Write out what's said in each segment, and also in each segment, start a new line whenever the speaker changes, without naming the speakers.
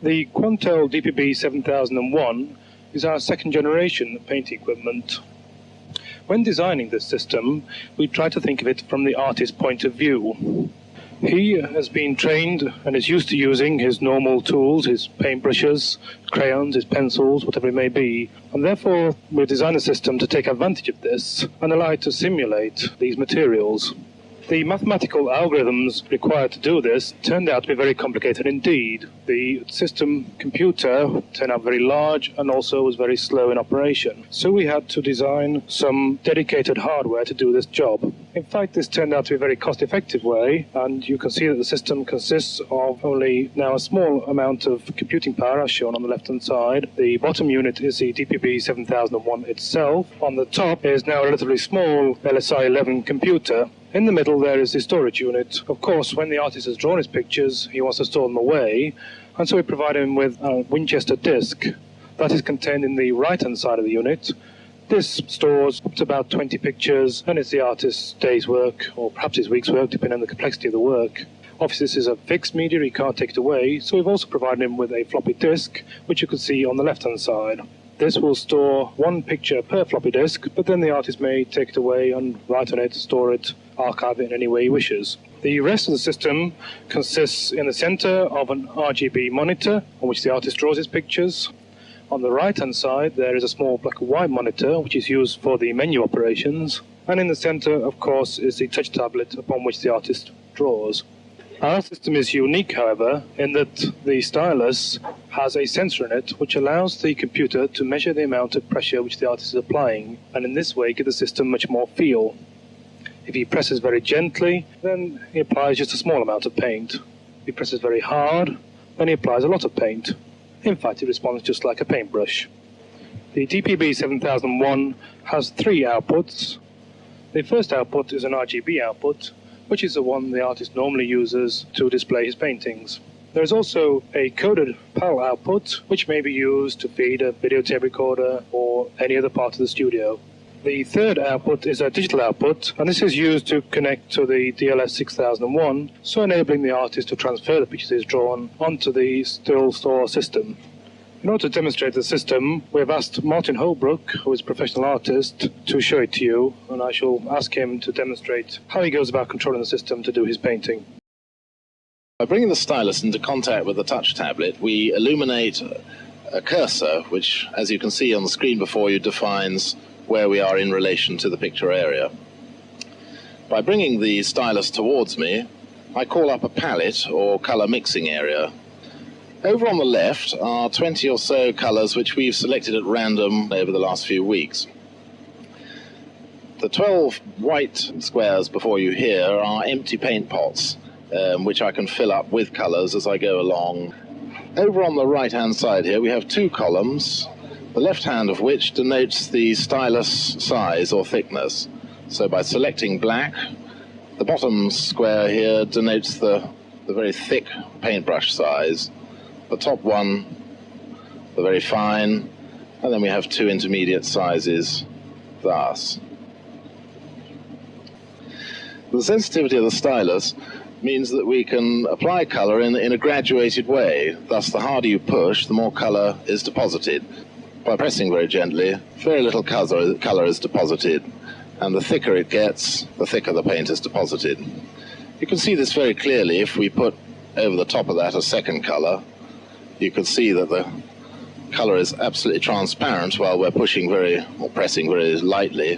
The Quantel DPB 7001 is our second generation painting equipment. When designing this system, we try to think of it from the artist's point of view. He has been trained and is used to using his normal tools, his paintbrushes, crayons, his pencils, whatever it may be, and therefore we've designed a system to take advantage of this and allow it to simulate these materials. The mathematical algorithms required to do this turned out to be very complicated indeed. The system computer turned out very large and also was very slow in operation. So we had to design some dedicated hardware to do this job. In fact, this turned out to be a very cost-effective way, and you can see that the system consists of only now a small amount of computing power, as shown on the left-hand side. The bottom unit is the DPB 7001 itself. On the top is now a relatively small LSI 11 computer. In the middle there is the storage unit. Of course, when the artist has drawn his pictures, he wants to store them away, and so we provide him with a Winchester disk. That is contained in the right-hand side of the unit. This stores up to about 20 pictures, and it's the artist's day's work, or perhaps his week's work, depending on the complexity of the work. Obviously, this is a fixed media, he can't take it away, so we've also provided him with a floppy disk, which you can see on the left-hand side. This will store one picture per floppy disk, but then the artist may take it away and write on it, store it, archive it in any way he wishes. The rest of the system consists in the center of an RGB monitor on which the artist draws his pictures. On the right-hand side there is a small black and white monitor which is used for the menu operations, and in the center, of course, is the touch tablet upon which the artist draws. Our system is unique, however, in that the Stylus has a sensor in it which allows the computer to measure the amount of pressure which the artist is applying, and in this way give the system much more feel. If he presses very gently, then he applies just a small amount of paint. If he presses very hard, then he applies a lot of paint. In fact, it responds just like a paintbrush. The DPB 7001 has three outputs. The first output is an RGB output, which is the one the artist normally uses to display his paintings. There is also a coded PAL output, which may be used to feed a videotape recorder or any other part of the studio. The third output is a digital output, and this is used to connect to the DLS 6001, so enabling the artist to transfer the pictures he's drawn onto the still store system. In order to demonstrate the system, we have asked Martin Holbrook, who is a professional artist, to show it to you, and I shall ask him to demonstrate how he goes about controlling the system to do his painting.
By bringing the stylus into contact with the touch tablet, we illuminate a cursor, which, as you can see on the screen before you, defines where we are in relation to the picture area. By bringing the stylus towards me, I call up a palette or color mixing area. Over on the left are 20 or so colors which we've selected at random over the last few weeks. The 12 white squares before you here are empty paint pots, which I can fill up with colors as I go along. Over on the right hand side here we have two columns, the left hand of which denotes the stylus size or thickness. So by selecting black, the bottom square here denotes the very thick paintbrush size. The top one, the very fine, and then we have two intermediate sizes, thus. The sensitivity of the stylus means that we can apply colour in a graduated way. Thus, the harder you push, the more colour is deposited. By pressing very gently, very little colour is deposited, and the thicker it gets, the thicker the paint is deposited. You can see this very clearly if we put over the top of that a second colour. You can see that the colour is absolutely transparent while we're pushing or pressing very lightly.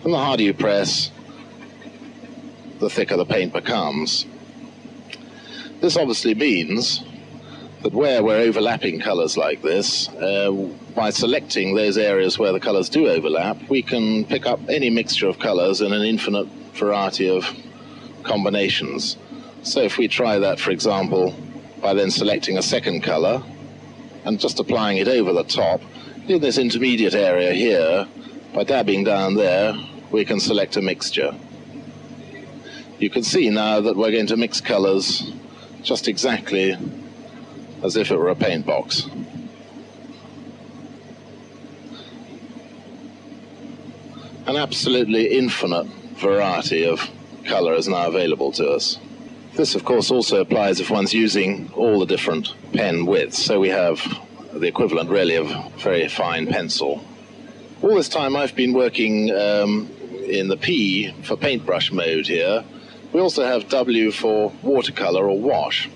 And the harder you press, the thicker the paint becomes. This obviously means that where we're overlapping colours like this, by selecting those areas where the colours do overlap, we can pick up any mixture of colours in an infinite variety of combinations. So if we try that, for example, by then selecting a second colour and just applying it over the top, in this intermediate area here, by dabbing down there, we can select a mixture. You can see now that we're going to mix colours just exactly as if it were a paint box. An absolutely infinite variety of colour is now available to us. This, of course, also applies if one's using all the different pen widths. So we have the equivalent, really, of very fine pencil. All this time I've been working in the P for paintbrush mode here. We also have W for watercolor or wash.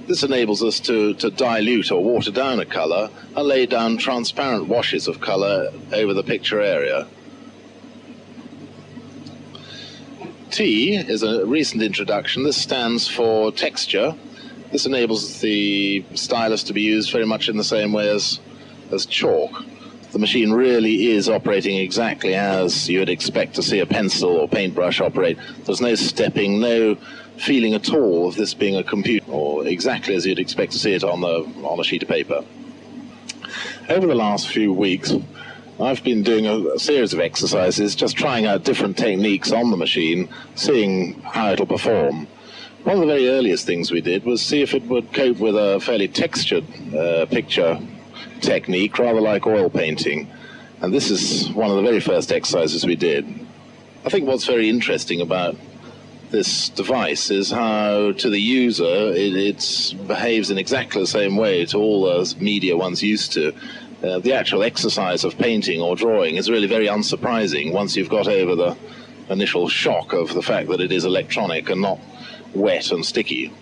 This enables us to dilute or water down a color and lay down transparent washes of color over the picture area. T is a recent introduction. This stands for texture. This enables the stylus to be used very much in the same way as chalk. The machine really is operating exactly as you would expect to see a pencil or paintbrush operate. There's no stepping, no feeling at all of this being a computer, or exactly as you'd expect to see it on a sheet of paper. Over the last few weeks, I've been doing a series of exercises, just trying out different techniques on the machine, seeing how it'll perform. One of the very earliest things we did was see if it would cope with a fairly textured picture technique, rather like oil painting. And this is one of the very first exercises we did. I think what's very interesting about this device is how, to the user, it behaves in exactly the same way to all the media one's used to. The actual exercise of painting or drawing is really very unsurprising once you've got over the initial shock of the fact that it is electronic and not wet and sticky.